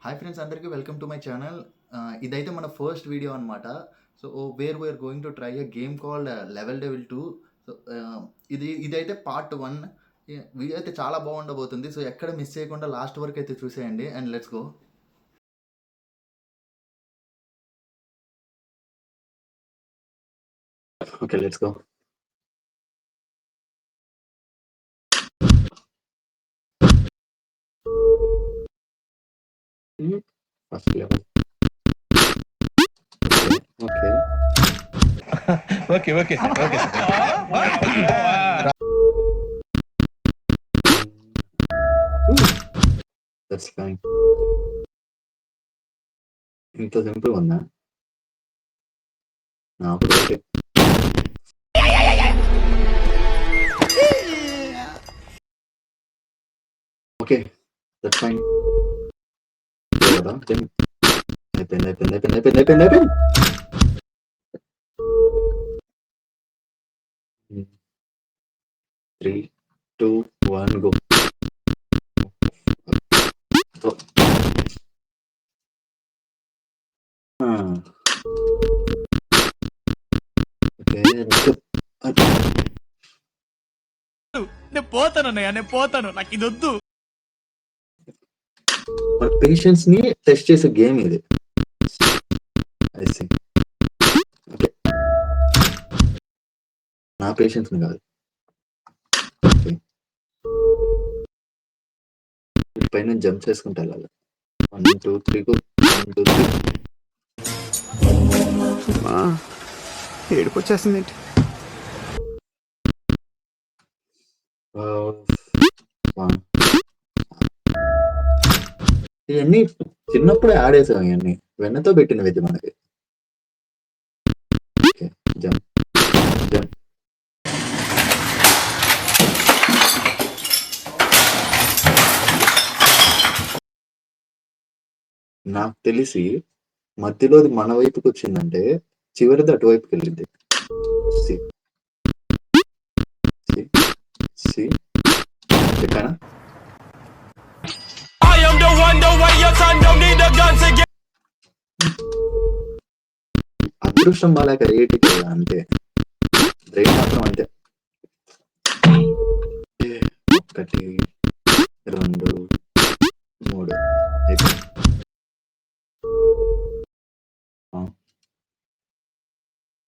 Hi friends, అందరికీ welcome to my channel. ఇదైతే మన ఫస్ట్ వీడియో అనమాట. So where we're going to try a game called level devil 2. So ఇదైతే part 1. Video అయితే చాలా బాగుండబోతుంది. సో ఎక్కడ మిస్ చేయకుండా లాస్ట్ వరకు అయితే చూసేయండి and let's go. Okay, let's go. First level. Okay. Okay, sir. That's fine. ఇంత సింపుల్ ఉందా? నాకు ఓకే. Okay, that's fine. అయిపోయింది. 3, 2, 1 go. ఓకే, నేను పోతాను నాకు ఇది వద్దు. మన పేషెన్స్ ని టెస్ట్ చేసే గేమ్ ఇది. ఓకే, నా పేషెన్స్ ని కాదు. పైన జంప్ చేసుకుంటా వెళ్ళాలి. 1 2 3 go. 1 2 3. ఏడుపు వచ్చేస్తుంది. ఇవన్నీ చిన్నప్పుడే ఆడేసాం. ఇవన్నీ వెన్నతో పెట్టిన విద్య మనకి. Jump jump. నాకు తెలిసి మధ్యలోది మన వైపుకి వచ్చిందంటే చివరిది అటువైపుకి వెళ్ళింది. ఎక్కడా అదృష్టం బాలేక రేటికి అంతే. బ్రెయిన్ మాత్రం అంతే. 1 2 3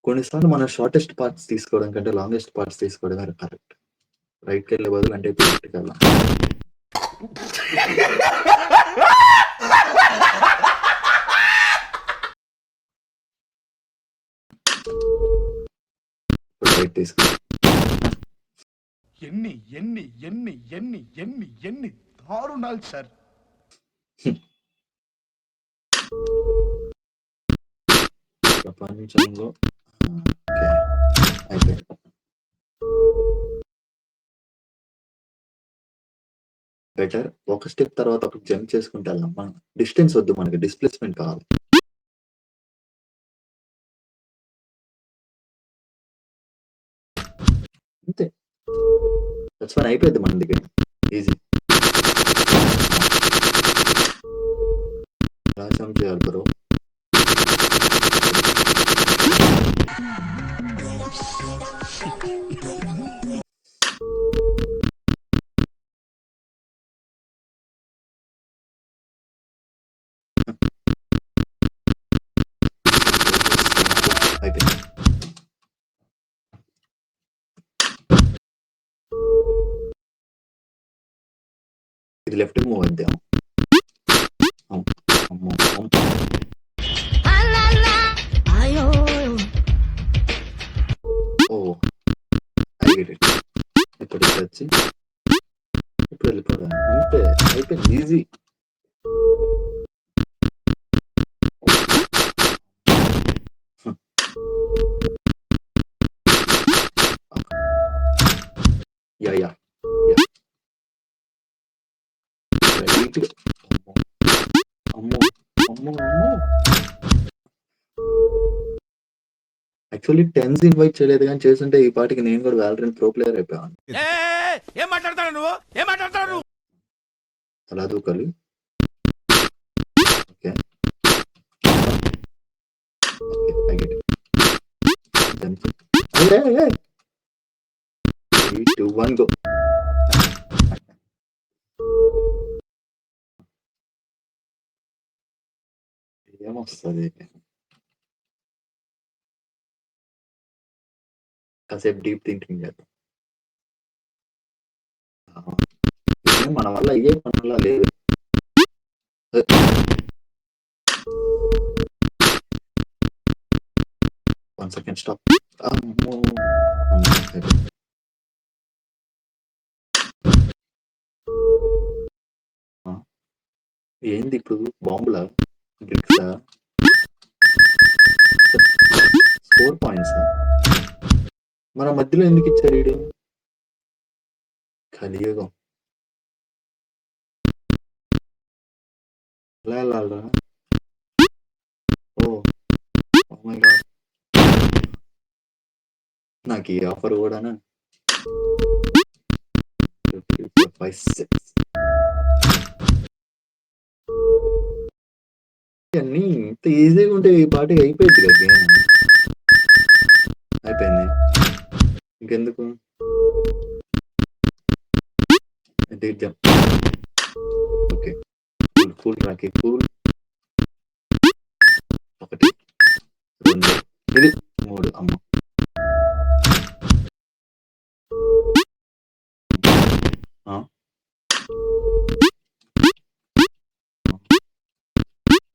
కొన్నిసార్లు మన షార్టెస్ట్ పార్ట్స్ తీసుకోవడం కంటే లాంగెస్ట్ పార్ట్స్ తీసుకోవడమే కరెక్ట్. రైట్కి వెళ్ళే బదులు అంటే లెఫ్ట్కి వెళ్ళాం. రైట్ తీసుకో. ఎన్ని దారుణాలు సార్. ప్రపంచంలో అయిపోయింది. బెటర్ ఒక స్టెప్ తర్వాత ఒక జంప్ చేసుకుంటే వెళ్ళాం. మనం డిస్టెన్స్ వద్దు, మనకి డిస్ప్లేస్మెంట్ కావాలి. అంతే, దట్స్ వన్. అయిపోయింది మన దగ్గర. ఈజీ. ఎలా జంప్ చేయాలి బ్రో? అయిపోయింది. ఇది లెఫ్ట్ మూవ్ అంతే. ఇప్పుడు వచ్చి ఇప్పుడు వెళ్ళిపోదా? అంతే, అయిపోయింది. ఈజీ. యా అమ్మో. యాక్చువల్లీ టెన్స్ ఇన్వైట్ చేయలేదు, కానీ చేస్తుంటే ఈ పాటికి నేను కూడా వాలరెంట్ ప్రో ప్లేయర్ అయిపోయాను. ఏం మాట్లాడతావు నువ్వు? అలా దూకాలి. 10 3 2 1 గో. ఏమొస్తుంది? కాసేపు డీప్ థింకింగ్ చేద్దాం. మన వల్ల అయ్యే పనులా లేదు. 1 సెకండ్ స్టాప్. అమ్మో! ఏంది ఇప్పుడు బాంబులా? బ్రిక్సా? స్కోర్ పాయింట్సా? మన మధ్యలో ఎందుకు ఇచ్చారు వీడు? కలియుగం. ఎలా వెళ్ళాలరా? ఓ మై గాడ్, నాకు ఈ ఆఫర్ కూడానా? 2, 3, 4, 5, 6 అన్నీ ఇంత ఈజీగా ఉంటే ఈ పాటికి అయిపోయింది కదా గేమ్. అయిపోయింది, ఇంకెందుకు? తీద్దాం. Okay, cool cool Rocky cool. 1 2 ఇది 3. అమ్మ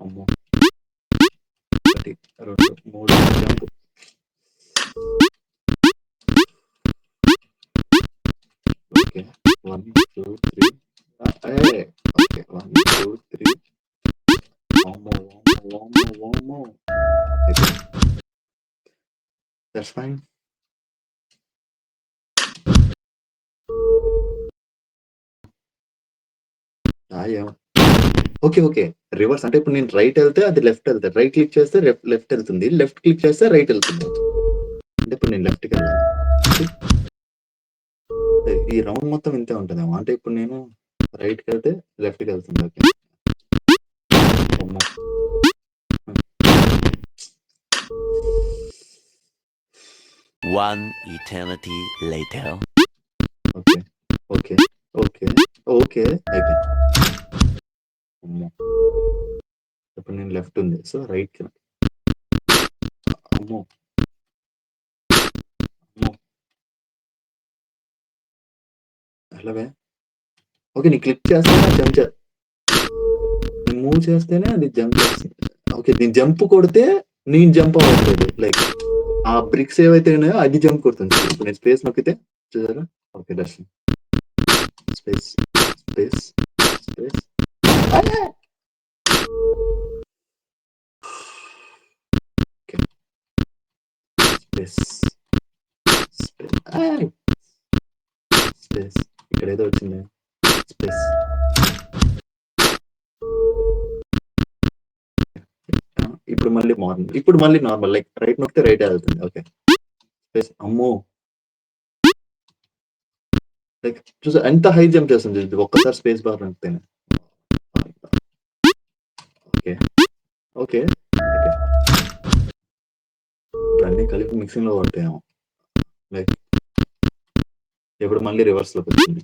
అమ్మో, 1 2 3 జంప్. ఓకే 1 2 3. ఓకే 1 2 3. వామ్మో వామ్మో వామ్మో. That's fine. Okay okay, reverse అంటే ఇప్పుడు నేను రైట్ వెళ్తే అది లెఫ్ట్ వెళ్తాది, రైట్ క్లిక్ చేస్తే లెఫ్ట్ వెళ్తుంది, లెఫ్ట్ క్లిక్ చేస్తే రైట్ వెళ్తుంది. అంటే ఇప్పుడు నేను లెఫ్ట్కి వెళ్ళాలి. ఈ రౌండ్ మొత్తం ఇంతే ఉంటుందేమో. అంటే ఇప్పుడు నేను రైట్కి వెళ్తే లెఫ్ట్కి వెళ్తుంది. ఓకే అమ్మో. One eternity later. Okay okay okay okay అయిపోయింది. అమ్మో, ఇప్పుడు నేను లెఫ్ట్ ఉంది, సో రైట్కి. అమ్మో అమ్మో, ఎలాగే? ఓకే, నీ క్లిక్ చేస్తేనే జంప్ నేను మూవ్ చేస్తేనే అది జంప్ చేస్తుంది. ఓకే, నేను జంప్ కొడితే నేను జంప్ అవ్వట్లేదు. లైక్ ఆ బ్రిక్స్ ఏవైతే ఉన్నాయో అది జంప్ కొడుతుంది. ఇప్పుడు నేను స్పేస్ నొక్కితే చూసారా? Okay Darshan, space space space. Space space space. ఇక్కడ ఏదో వచ్చింది. స్పేస్. ఇప్పుడు మళ్ళీ నార్మల్ లైక్ రైట్ నొక్కితే రైట్ వెళ్తుంది. Okay space. అమ్మో, లైక్ చూసా ఎంత హై జంప్ చేస్తుంది ఒక్కసారి స్పేస్ బార్ నొక్కితేనే. ఓకే ఓకే ఓకే, అన్నీ కలిపి మిక్సింగ్ లో పడతాయేమో. లైక్ ఇప్పుడు మళ్ళీ రివర్స్ లోకి వచ్చింది.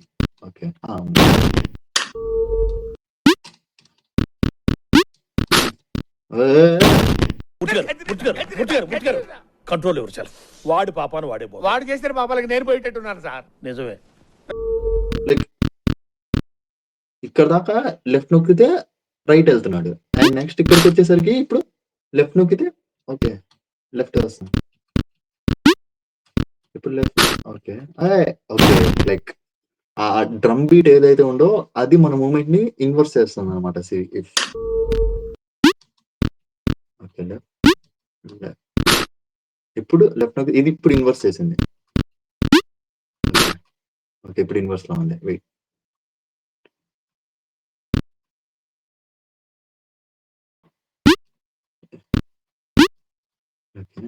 ఓకే కంట్రోల్ ఎవరు సార్? వాడి పాపాను వాడే పోతాడు. వాడు చేసిన పాపాలకి నేను పోయేటట్టున్నాను సార్. నిజమే. లైక్ ఇక్కడ దాకా లెఫ్ట్ నొక్కితే రైట్ వెళ్తున్నాడు, అండ్ నెక్స్ట్ ఇక్కడికి వచ్చేసరికి ఇప్పుడు లెఫ్ట్ నొక్కితే ఓకే లెఫ్ట్ వస్తుంది. ఇప్పుడు లెఫ్ట్. ఓకే ఓకే, లైక్ ఆ డ్రమ్ బీట్ ఏదైతే ఉందో అది మన మూమెంట్ ని ఇన్వర్స్ చేస్తుంది అనమాట. ఓకే ఇప్పుడు లెఫ్ట్ నొక్కి ఇది ఇప్పుడు ఇన్వర్స్ చేసింది. ఓకే ఇప్పుడు ఇన్వర్స్ లో ఉంది. వెయిట్. ఓకే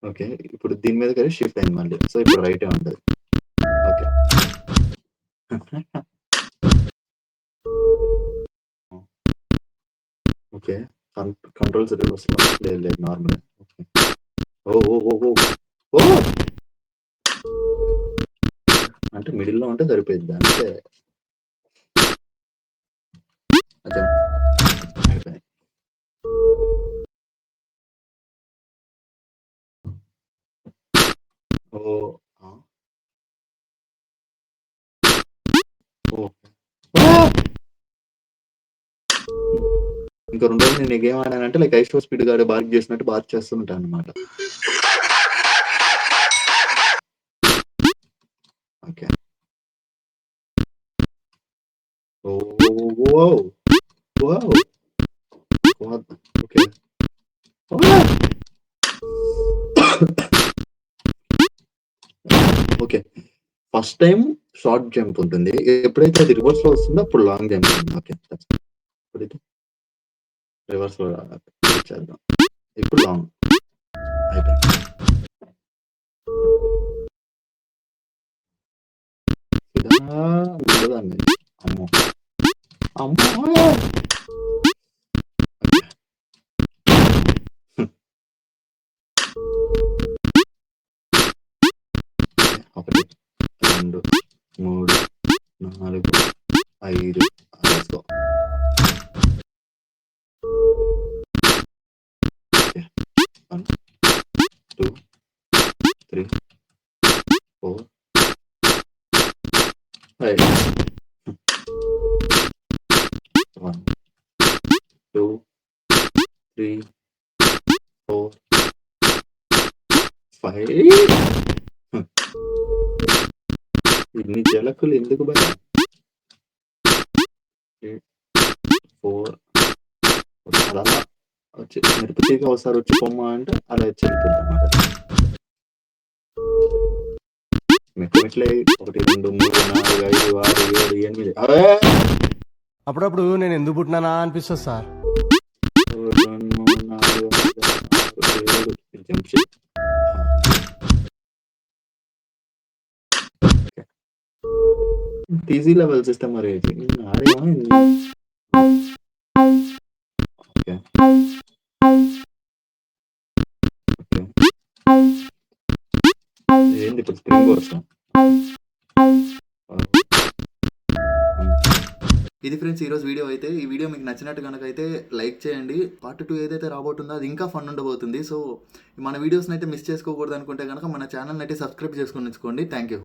ఓకే, ఇప్పుడు దీని మీద కలిసి షిఫ్ట్ అయింది మళ్ళీ, సో ఇప్పుడు రైటే ఉంటుంది. ఓకే ఓకే, కంట్రోల్స్ రివర్స్ లేదు నార్మల్. ఓకే ఓ ఓ ఓ ఓ ఓ అంటే మిడిల్లో ఉంటే సరిపోయింది అంతే. అదే అయిపోయింది. ఓ ఆ, ఓ ఇంకా 2 రోజులు నేను గేమ్ ఆడానంటే లైక్ ఐస్ స్పీడ్ గాడు బార్క్ చేసినట్టు బార్క్ చేస్తుంటాను అనమాట. Okay. Oh oh wow! Wow! Okay. Okay. First time short jump ఉంటుంది. ఎప్పుడైతే అది రివర్స్‌లో వస్తుందో అప్పుడు లాంగ్ జంప్ ఉంటుంది. ఓకే. ఇప్పుడైతే రివర్స్‌లో చేద్దాం. ఇప్పుడు లాంగ్ అయిపోయింది. సిధా ఉండదాన్ని. అమ్మో! అమ్మో! ఓకే. 1, 2, 3, 4, 5 let's go. ఓకే. 1, 2, 3, 4, 5. 1, 2, 3, 4, 5. ఇన్ని జలకులు ఎందుకు భయ్యా? 3, 4 అలా వచ్చి మిరపతీగ ఒకసారి వచ్చి పొమ్మ అంటే అలా వచ్చి వెళ్ళిపోద్దనమాట. మెట్లే 1, 2, 3, 4, 5, 6, 7, 8 అప్పుడప్పుడు నేను ఎందుకు పుట్టినానా అనిపిస్తుంది సార్. 2, 3, 4, 5, 6, 7 జంప్ చేయి. ఈజీ లెవెల్స్ ఇస్తే మరి ఆడేమో ఓకే. ఏంది ఇప్పుడు స్ప్రింగ్ వర్షం? ఇది ఫ్రెండ్స్ ఈరోజు వీడియో అయితే. ఈ వీడియో మీకు నచ్చినట్టు కనుక అయితే లైక్ చేయండి. పార్ట్ 2 ఏదైతే రాబోతుందో అది ఇంకా ఫన్ ఉండబోతుంది. సో మన వీడియోస్ని అయితే మిస్ చేసుకోకూడదు అనుకుంటే కనుక మన ఛానల్ని అయితే సబ్స్క్రైబ్ చేసుకొని ఉంచుకోండి. Thank you.